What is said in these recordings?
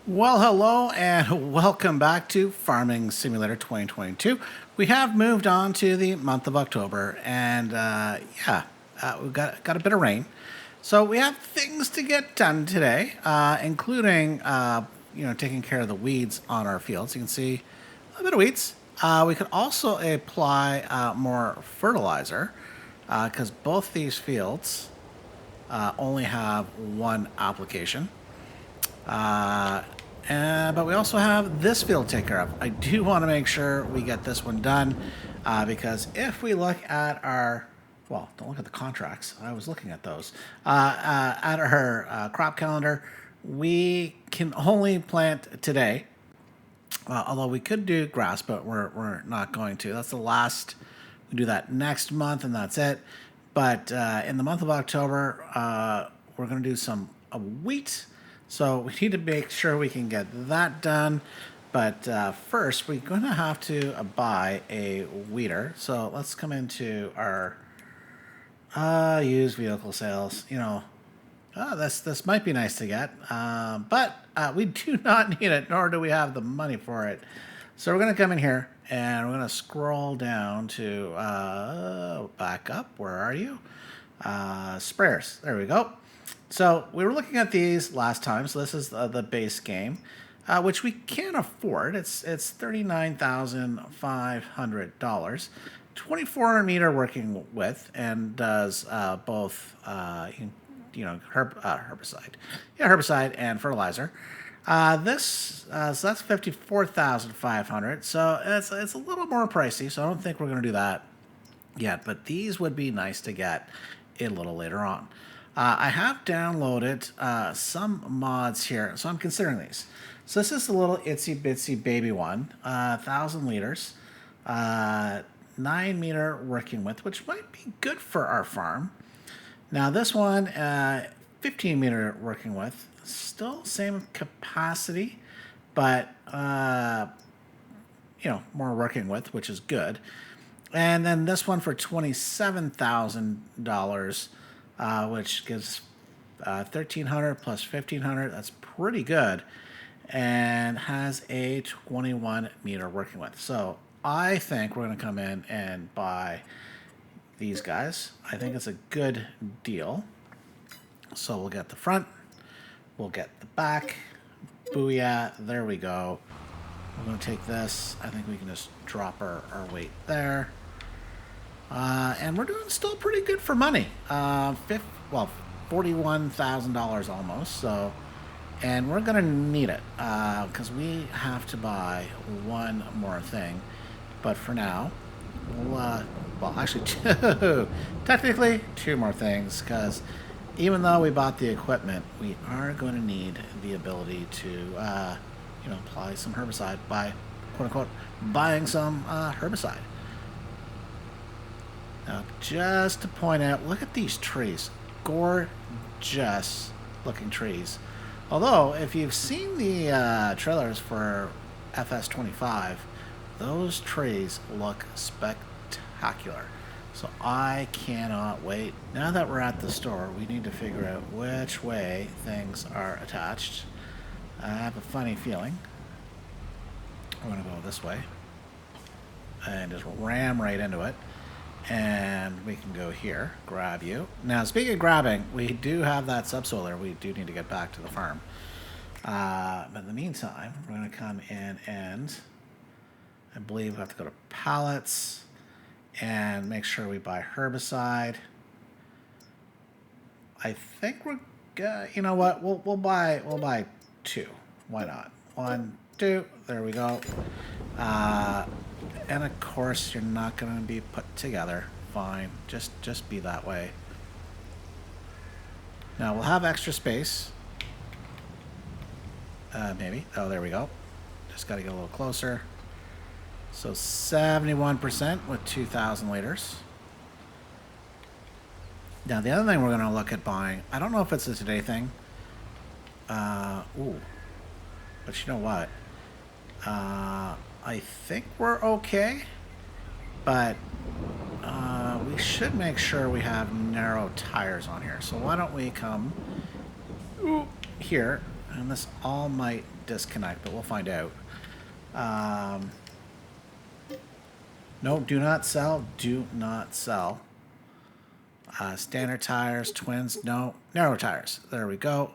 Well, hello and welcome back to Farming Simulator 2022. We have moved on to the month of October, and we've got a bit of rain, so we have things to get done today, including taking care of the weeds on our fields. You can see a little bit of weeds. We could also apply more fertilizer because both these fields only have one application. But we also have this field to take care of. I do want to make sure we get this one done because if we look at our, well, don't look at the contracts. I was looking at those. At our crop calendar, we can only plant today. Although we could do grass, but we're not going to. That's the last. We do that next month, and that's it. But in the month of October, we're going to do some wheat. So we need to make sure we can get that done. But first, we're going to have to buy a weeder. So let's come into our used vehicle sales. This might be nice to get, but we do not need it, nor do we have the money for it. So we're going to come in here, and we're going to scroll down to back up. Where are you? Sprayers. There we go. So we were looking at these last time. So this is the base game, which we can afford. It's $39,500, 24 meter working width, and does both herbicide, herbicide and fertilizer. So that's 54,500. So it's a little more pricey. So I don't think we're going to do that yet. But these would be nice to get a little later on. I have downloaded some mods here, so I'm considering these. So this is the little itsy bitsy baby one, 1,000 liters, 9 meter working width, which might be good for our farm. Now this one, 15 meter working width, still same capacity, but more working width, which is good. And then this one for $27,000. Which gives 1,300 plus 1,500. That's pretty good, and has a 21 meter working width. So I think we're going to come in and buy these guys. I think it's a good deal. So we'll get the front, we'll get the back. Booyah! There we go. We're going to take this. I think we can just drop our weight there. And we're doing still pretty good for money. $41,000 almost. So, and we're gonna need it because we have to buy one more thing. But for now, actually technically two more things because even though we bought the equipment, we are going to need the ability to apply some herbicide by quote unquote buying some herbicide. Now, just to point out, look at these trees. Gorgeous looking trees. Although, if you've seen the trailers for FS25, those trees look spectacular. So I cannot wait. Now that we're at the store, we need to figure out which way things are attached. I have a funny feeling we're going to go this way and just ram right into it. And we can go here, grab you. Now, speaking of grabbing, we do have that subsoiler. We do need to get back to the farm. But in the meantime, we're going to come in and I believe we have to go to pallets and make sure we buy herbicide. I think we're you know what? We'll buy two. Why not? 1, 2. There we go. And of course, you're not going to be put together. Fine, just be that way. Now we'll have extra space. Maybe. Oh, there we go. Just got to get a little closer. So 71% with 2,000 liters. Now the other thing we're going to look at buying. I don't know if it's a today thing. But you know what? I think we're okay, but we should make sure we have narrow tires on here. So why don't we come here And this all might disconnect, but we'll find out. No, do not sell. Do not sell. Standard tires, twins, no. Narrow tires. There we go.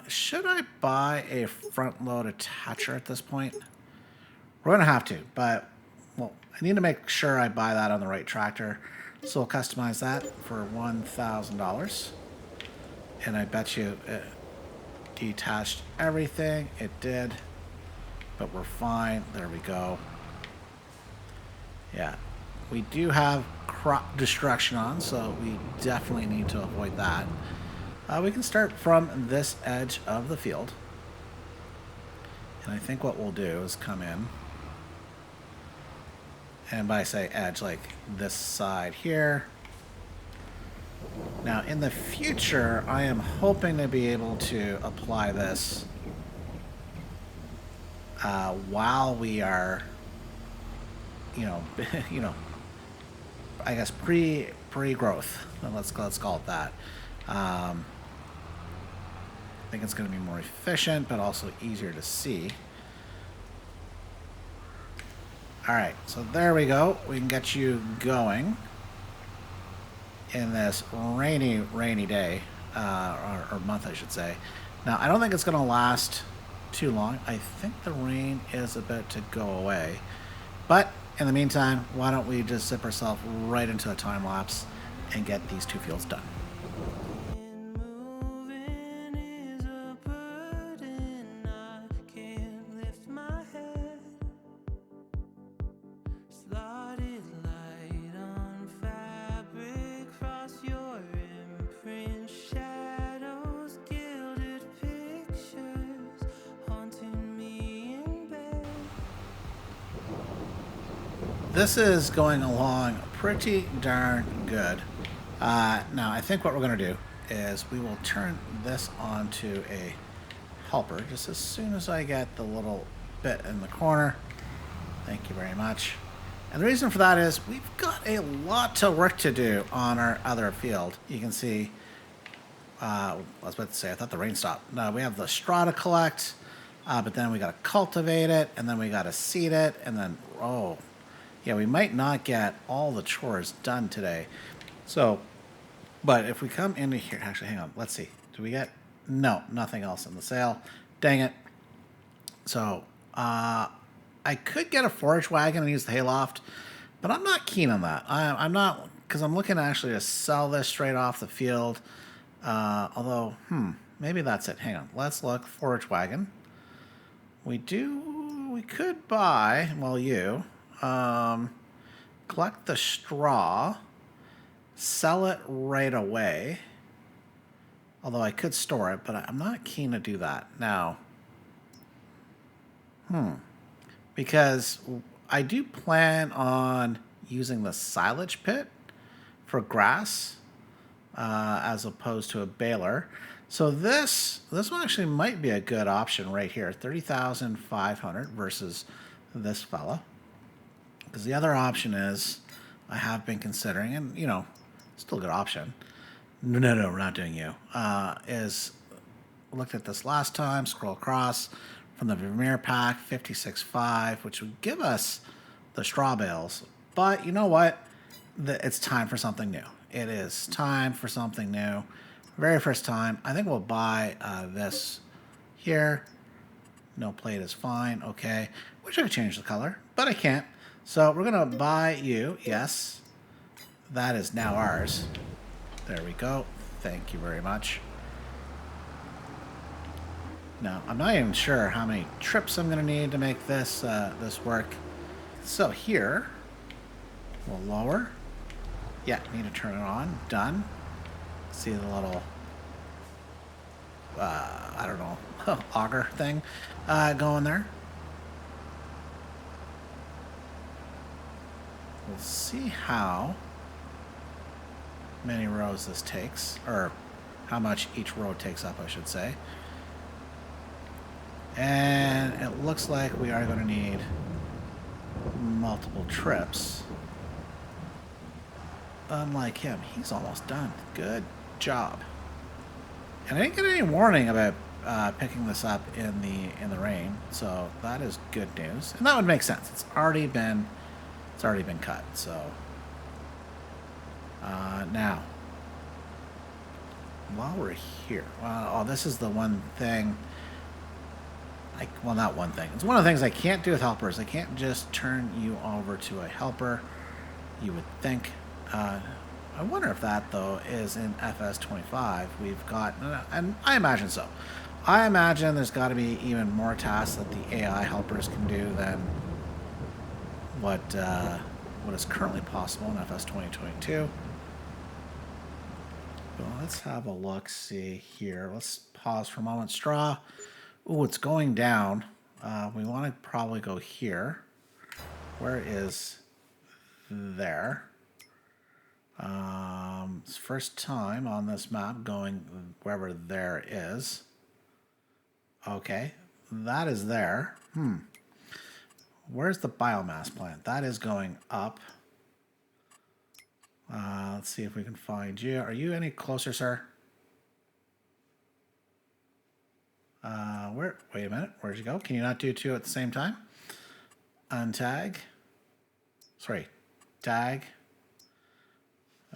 Should I buy a front load attacher at this point? We're going to have to, but, well, I need to make sure I buy that on the right tractor. So we'll customize that for $1,000. And I bet you it detached everything. It did. But we're fine. There we go. Yeah. We do have crop destruction on, so we definitely need to avoid that. We can start from this edge of the field. And I think what we'll do is come in. And by say edge, like this side here. Now, in the future, I am hoping to be able to apply this while we are, I guess pre-growth. Let's call it that. I think it's going to be more efficient, but also easier to see. All right, so there we go. We can get you going in this rainy day, or month, I should say. Now, I don't think it's going to last too long. I think the rain is about to go away. But in the meantime, why don't we just zip ourselves right into a time lapse and get these two fields done. This is going along pretty darn good. Now, I think what we're going to do is we will turn this onto a helper just as soon as I get the little bit in the corner. Thank you very much. And the reason for that is we've got a lot of work to do on our other field. You can see, I was about to say, I thought the rain stopped. No, we have the straw to collect, but then we got to cultivate it, and then we got to seed it, and then, oh, yeah, we might not get all the chores done today. So, but if we come into here, actually, hang on, let's see. Do we get, no, nothing else in the sale. Dang it. So, I could get a forage wagon and use the hayloft, but I'm not keen on that. I'm not, because I'm looking actually to sell this straight off the field. Although, maybe that's it. Hang on, let's look, forage wagon. We could buy, well, collect the straw, sell it right away. Although I could store it, but I'm not keen to do that now. Because I do plan on using the silage pit for grass as opposed to a baler. So this one actually might be a good option right here, 30,500 versus this fella. Because the other option is, I have been considering, and still a good option. No, we're not doing you. Is looked at this last time, scroll across from the Vermeer pack, 56.5, which would give us the straw bales. But you know what? It's time for something new. It is time for something new. Very first time. I think we'll buy this here. No plate is fine. Okay. Wish I could change the color, but I can't. So we're going to buy you. Yes. That is now ours. There we go. Thank you very much. Now, I'm not even sure how many trips I'm going to need to make this this work. So here, we'll lower. Yeah, need to turn it on. Done. See the little, I don't know, auger thing going there. We'll see how many rows this takes, or how much each row takes up, I should say. And it looks like we are going to need multiple trips. Unlike him, he's almost done. Good job. And I didn't get any warning about picking this up in the rain, so that is good news, and that would make sense. It's already been cut. So now, while we're here, oh, this is the one thing. Well, not one thing. It's one of the things I can't do with helpers. I can't just turn you over to a helper. You would think. I wonder if that, though, is in FS25. We've got, and I imagine so. I imagine there's got to be even more tasks that the AI helpers can do than what is currently possible in FS 2022. Well, let's have a look. See here. Let's pause for a moment. Straw. Ooh, it's going down. We want to probably go here. Where is there? It's first time on this map going wherever there is. Okay, that is there. Where's the biomass plant? That is going up. Let's see if we can find you. Are you any closer, sir? Wait a minute. Where'd you go? Can you not do two at the same time? Untag. Sorry, tag.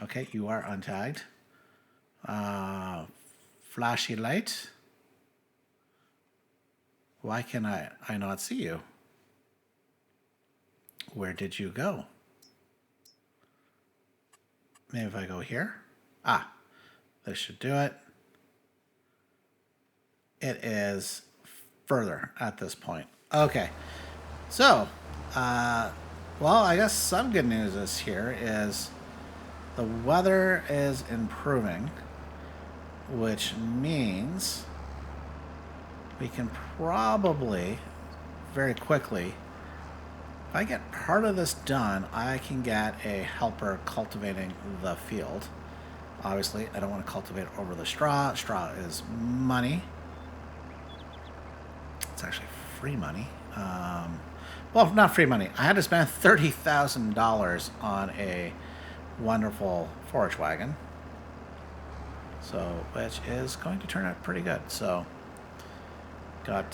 Okay, you are untagged. Flashy light. Why can I not see you? Where did you go? Maybe if I go here. Ah, this should do it. It is further at this point. Okay, so, well, I guess some good news is here is the weather is improving, which means we can probably very quickly, if I get part of this done, I can get a helper cultivating the field. Obviously, I don't want to cultivate over the straw. Straw is money. It's actually free money. Well, not free money. I had to spend $30,000 on a wonderful forage wagon. So, which is going to turn out pretty good. So, got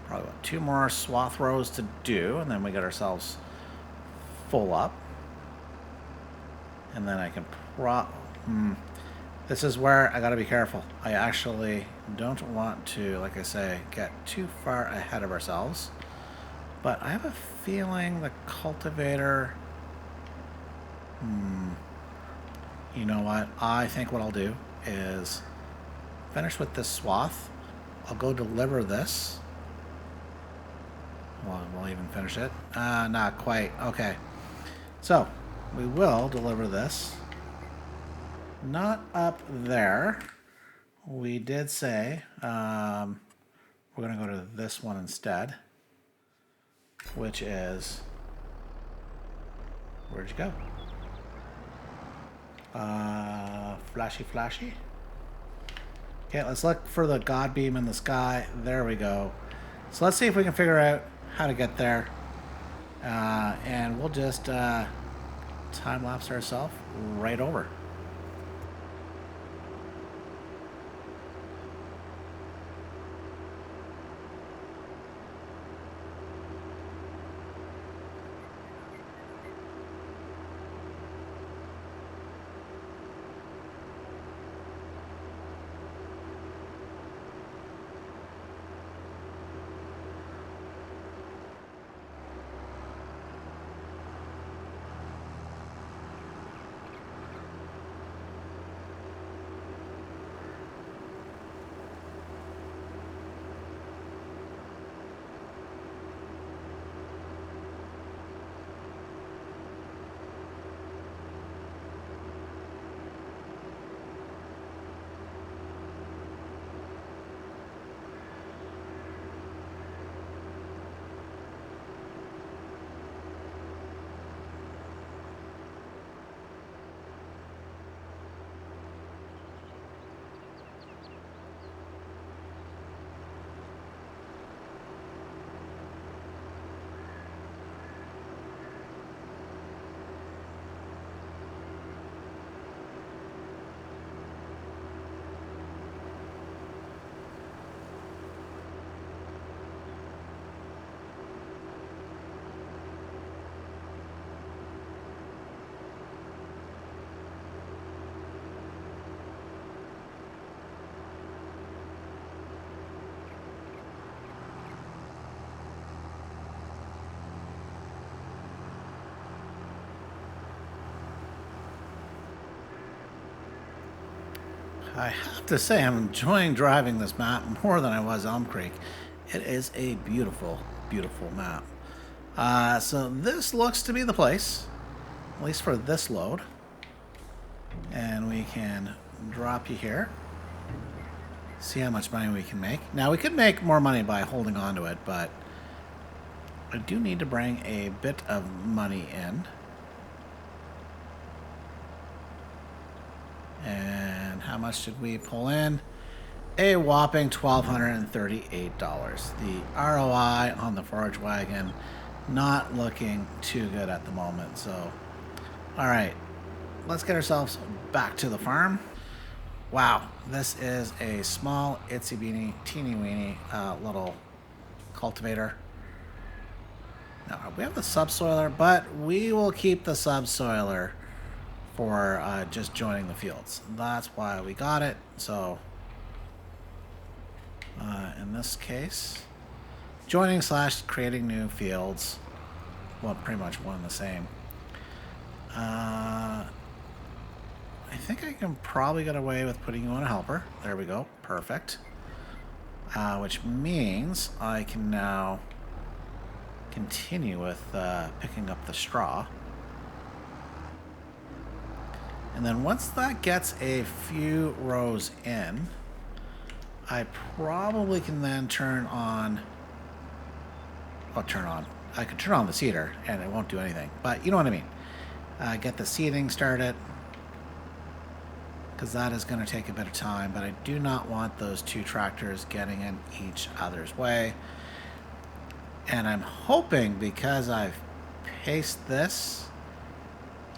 probably about 2 more swath rows to do, and then we get ourselves full up. And then I can this is where I got to be careful. I actually don't want to, like I say, get too far ahead of ourselves. But I have a feeling the cultivator... You know what? I think what I'll do is finish with this swath. I'll go deliver this. Well, we'll even finish it. Not quite. Okay. So, we will deliver this. Not up there. We did say we're going to go to this one instead, which is... Where'd you go? Flashy. Okay, let's look for the God beam in the sky. There we go. So let's see if we can figure out how to get there. And we'll just time-lapse ourselves right over. I have to say, I'm enjoying driving this map more than I was Elm Creek. It is a beautiful, beautiful map. So this looks to be the place, at least for this load. And we can drop you here. See how much money we can make. Now, we could make more money by holding on to it, but I do need to bring a bit of money in. And how much did we pull in? A whopping $1,238. The ROI on the Forage Wagon not looking too good at the moment. So, all right, let's get ourselves back to the farm. Wow, this is a small, itsy beeny, teeny weeny little cultivator. Now, we have the subsoiler, but we will keep the subsoiler for just joining the fields. That's why we got it. So, in this case, joining / creating new fields, well, pretty much one and the same. I think I can probably get away with putting you on a helper. There we go. Perfect. Which means I can now continue with picking up the straw. And then once that gets a few rows in, I probably can then turn on... Well, turn on. I could turn on the seeder and it won't do anything. But you know what I mean. Get the seeding started, because that is going to take a bit of time, but I do not want those two tractors getting in each other's way. And I'm hoping, because I've paced this,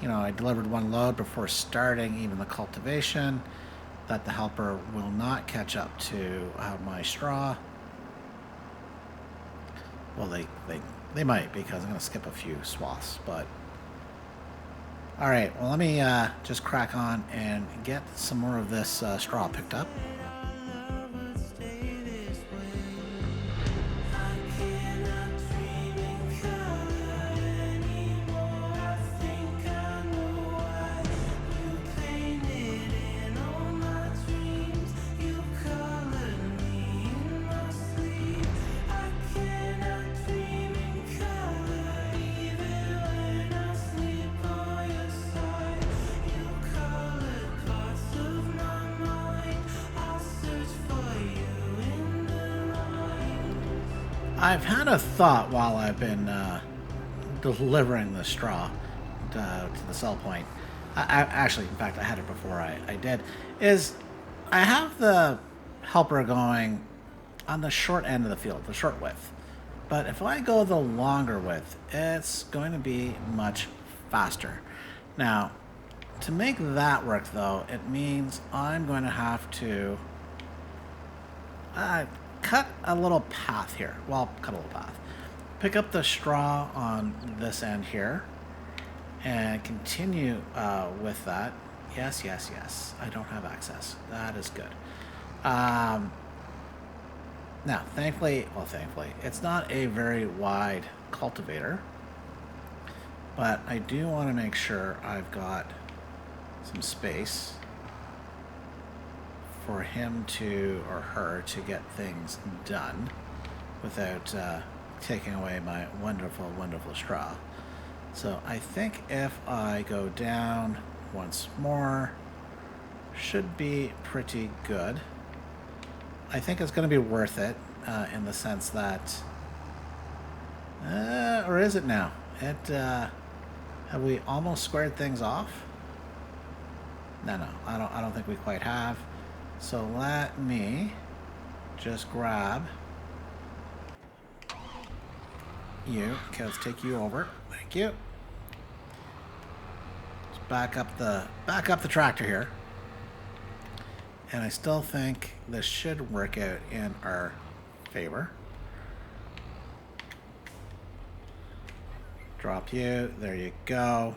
you know, I delivered one load before starting even the cultivation, that the helper will not catch up to my straw. Well, they might, because I'm going to skip a few swaths, but... All right, well, let me just crack on and get some more of this straw picked up. I've had a thought while I've been delivering the straw to the sell point. Actually, in fact, I had it before I did. Is I have the helper going on the short end of the field, the short width. But if I go the longer width, it's going to be much faster. Now, to make that work, though, it means I'm going to have to... cut a little path here. Well, cut a little path. Pick up the straw on this end here and continue with that. Yes, yes, yes. I don't have access. That is good. Now, thankfully, it's not a very wide cultivator, but I do want to make sure I've got some space for him to, or her, to get things done without taking away my wonderful, wonderful straw. So I think if I go down once more, should be pretty good. I think it's going to be worth it in the sense that, or is it now? Have we almost squared things off? No, I don't think we quite have. So let me just grab you. Okay, let's take you over. Thank you. Let's back up the tractor here. And I still think this should work out in our favor. Drop you. There you go.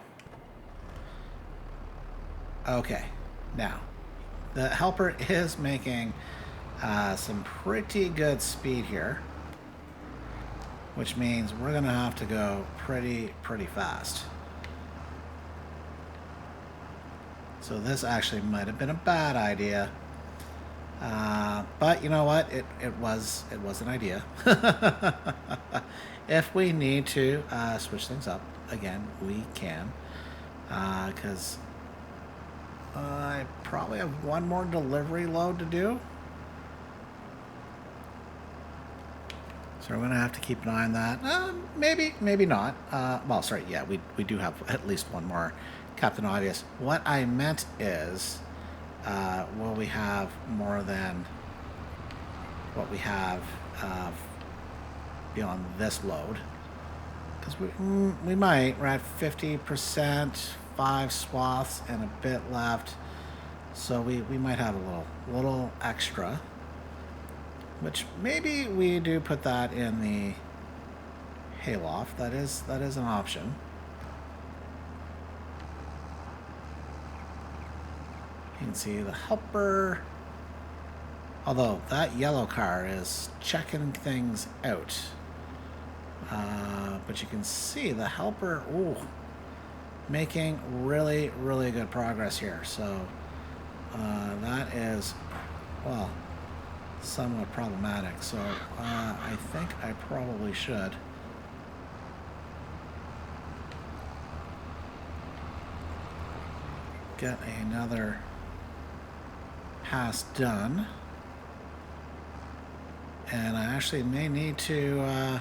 Okay. Now, the helper is making some pretty good speed here, which means we're going to have to go pretty fast. So this actually might have been a bad idea But you know what? It was an idea. If we need to switch things up again, we can. Because I probably have one more delivery load to do. So we're going to have to keep an eye on that. Maybe not. Well, sorry, yeah, we do have at least one more Captain Obvious. What I meant is, will we have more than what we have beyond this load? Because we might. We're at 50%, 5 swaths, and a bit left. So we might have a little extra. Which maybe we do put that in the hayloft. That is an option. You can see the helper. Although that yellow car is checking things out. But you can see the helper, making really, really good progress here. So that is, well, somewhat problematic. So I think I probably should get another pass done. And I actually may need to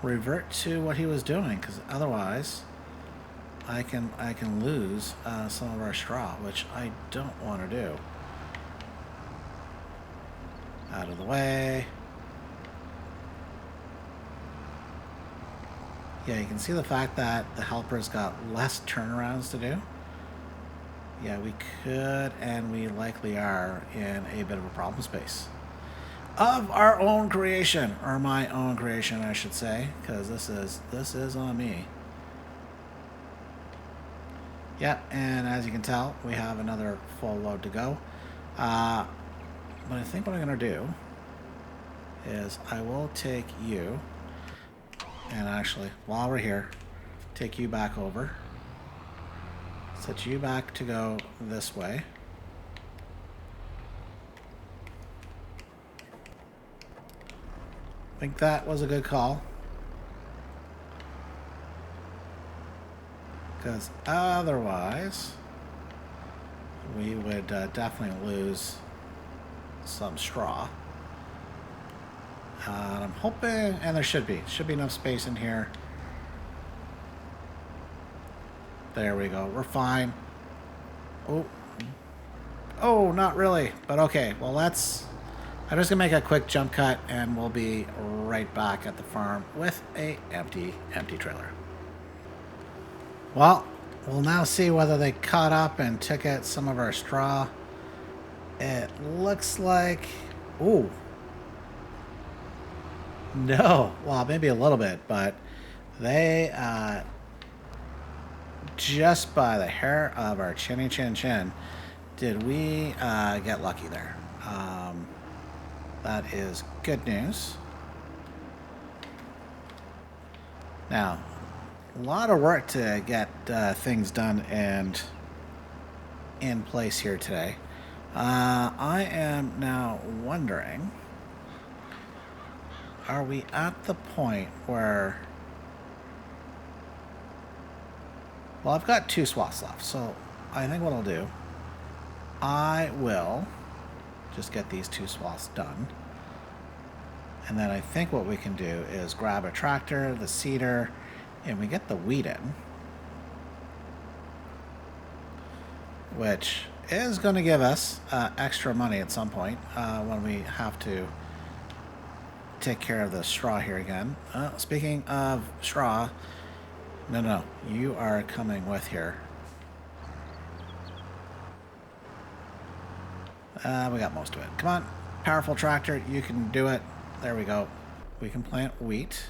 revert to what he was doing, because otherwise I can lose some of our straw, which I don't want to do. Out of the way. Yeah, you can see the fact that the helper's got less turnarounds to do. Yeah, we could, and we likely are, in a bit of a problem space. Of our own creation, or my own creation, I should say, because this is on me. Yep, and as you can tell, we have another full load to go. But I think what I'm going to do is I will take you, and actually, while we're here, take you back over. Set you back to go this way. I think that was a good call. Because otherwise, we would definitely lose some straw. And I'm hoping, and there should be enough space in here. There we go. We're fine. Oh, not really. But okay. Well, let's. I'm just gonna make a quick jump cut, and we'll be right back at the farm with a empty trailer. Well, we'll now see whether they caught up and took out some of our straw. It looks like... Ooh. No. Well, maybe a little bit, but they, just by the hair of our chinny chin chin, did we get lucky there. That is good news. Now, a lot of work to get things done and in place here today. I am now wondering, are we at the point where... Well, I've got 2 swaths left, so I think what I'll do, I will just get these 2 swaths done. And then I think what we can do is grab a tractor, the seeder, and we get the wheat in. Which is going to give us extra money at some point when we have to take care of the straw here again. Speaking of straw, no, you are coming with here. We got most of it. Come on, powerful tractor, you can do it. There we go. We can plant wheat.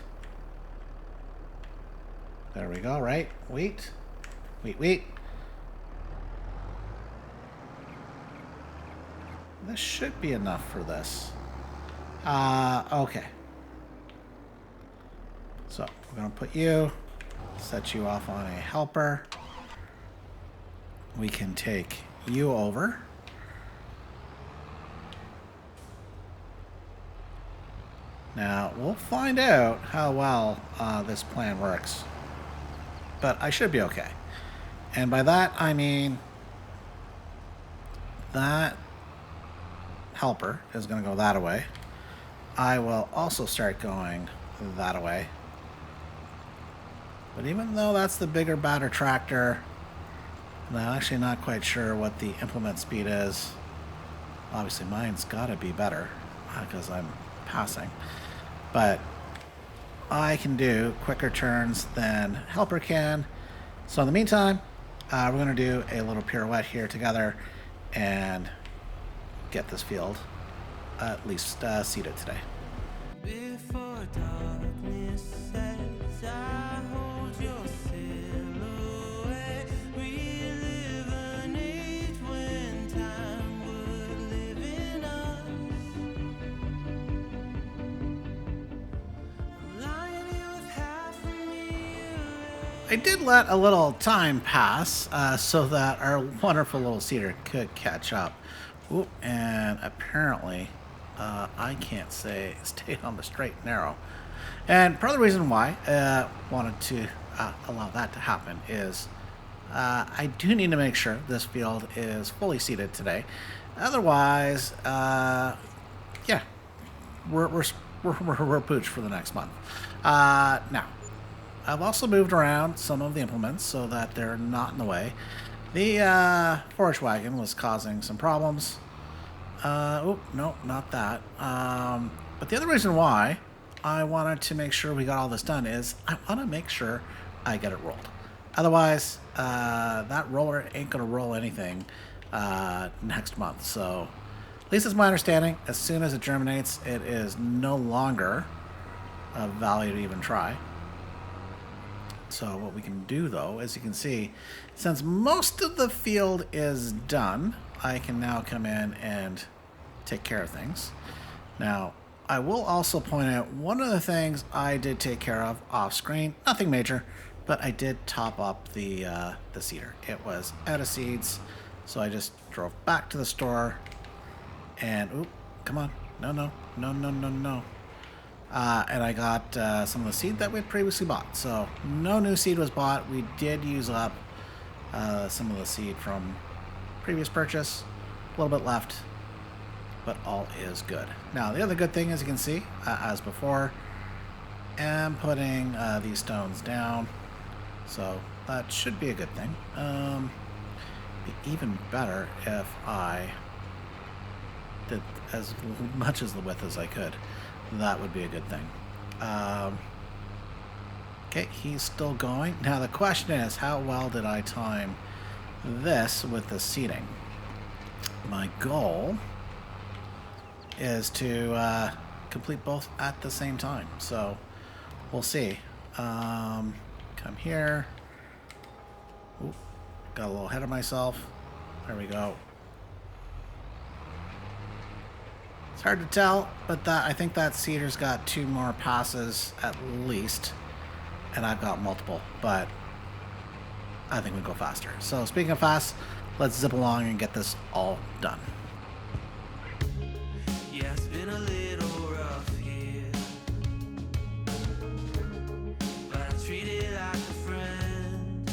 There we go, right? Wheat. This should be enough for this. Okay. So, we're going to put you, set you off on a helper. We can take you over. Now, we'll find out how well this plan works. But I should be okay. And by that, I mean that helper is going to go that way. I will also start going that way. But even though that's the bigger, badder tractor, I'm actually not quite sure what the implement speed is. Obviously, mine's got to be better because I'm passing. But I can do quicker turns than helper can. So in the meantime, we're going to do a little pirouette here together and get this field at least seeded today. Before darkness sets, I hold your silhouette. We live an age when time would live in us. Lying here with half of me. I did let a little time pass so that our wonderful little cedar could catch up. Ooh, and apparently I can't stay on the straight and narrow. And part of the reason why I wanted to allow that to happen is I do need to make sure this field is fully seeded today. Otherwise, yeah, we're pooched for the next month. Now, I've also moved around some of the implements so that they're not in the way. The forage wagon was causing some problems. Oh, no, not that. But the other reason why I wanted to make sure we got all this done is I want to make sure I get it rolled. Otherwise, that roller ain't going to roll anything next month. So, at least it's my understanding, as soon as it germinates, it is no longer of value to even try. So what we can do, though, as you can see, since most of the field is done, I can now come in and take care of things. Now, I will also point out one of the things I did take care of off screen, nothing major, but I did top up the seeder. It was out of seeds, so I just drove back to the store and, oop, come on, no. And I got some of the seed that we had previously bought. So no new seed was bought. We did use up some of the seed from previous purchase. A little bit left, but all is good. Now, the other good thing, as you can see, as before, am putting these stones down. So that should be a good thing. Be even better if I did as much as the width as I could. That would be a good thing. Okay, he's still going. Now the question is, how well did I time this with the seeding? My goal is to complete both at the same time. So we'll see. Come here. Ooh, got a little ahead of myself. There we go. It's hard to tell, but I think that seeder's got 2 more passes at least, and I've got multiple, but I think we go faster. So speaking of fast, let's zip along and get this all done. Yeah, it's been a little rough here, but I treat it like a friend.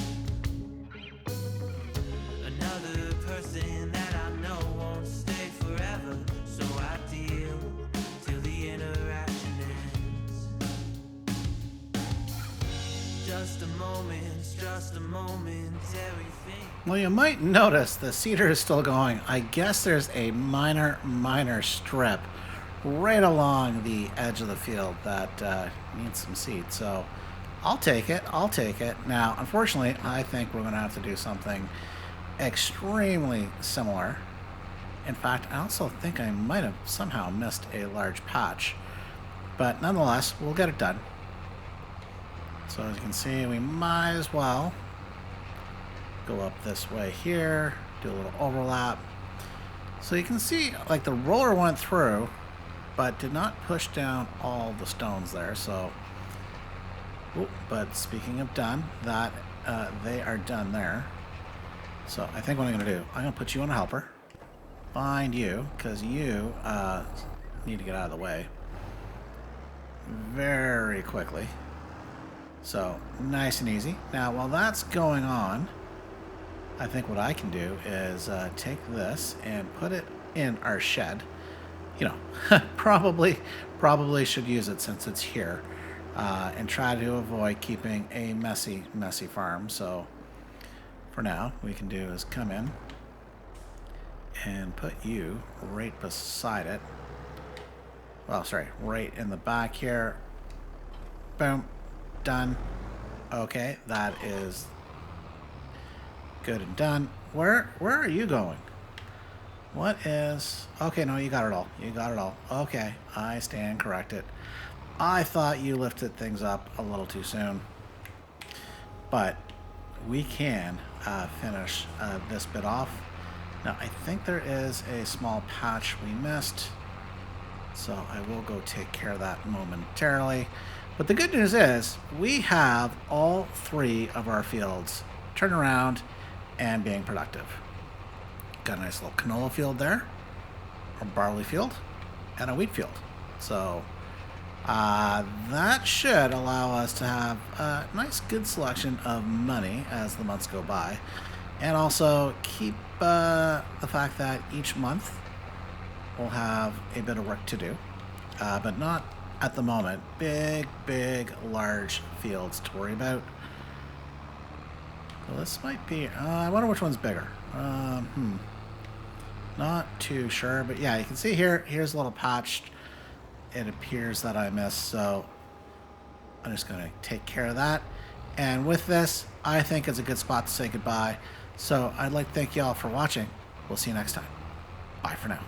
Another person that I know won't stay forever, so I deal till the interaction ends. Just a momentary thing. Well, you might notice the seeder is still going. I guess there's a minor strip right along the edge of the field that needs some seed. So I'll take it. Now, unfortunately, I think we're going to have to do something extremely similar. In fact, I also think I might have somehow missed a large patch. But nonetheless, we'll get it done. So as you can see, we might as well go up this way here, do a little overlap. So you can see, like, the roller went through, but did not push down all the stones there. So, but speaking of done, that they are done there. So I think what I'm going to do, I'm going to put you on a helper. Find you, because you need to get out of the way. very quickly. So nice and easy. Now, while that's going on, I think what I can do is take this and put it in our shed. You know, probably should use it since it's here, and try to avoid keeping a messy farm. So for now, we can do is come in and put you right beside it. Well, sorry, right in the back here. Boom, done. Okay, that is good and done. Where are you going? What is... Okay, no, you got it all. You got it all. Okay, I stand corrected. I thought you lifted things up a little too soon. But we can finish this bit off. Now, I think there is a small patch we missed. So I will go take care of that momentarily. But the good news is we have all 3 of our fields turned around and being productive. Got a nice little canola field there, a barley field, and a wheat field. So that should allow us to have a nice, good selection of money as the months go by. And also keep the fact that each month we'll have a bit of work to do, but not at the moment. Big, large fields to worry about. Well, this might be... I wonder which one's bigger. Not too sure, but yeah, you can see here. Here's a little patch. It appears that I missed, so I'm just going to take care of that. And with this, I think it's a good spot to say goodbye. So I'd like to thank you all for watching. We'll see you next time. Bye for now.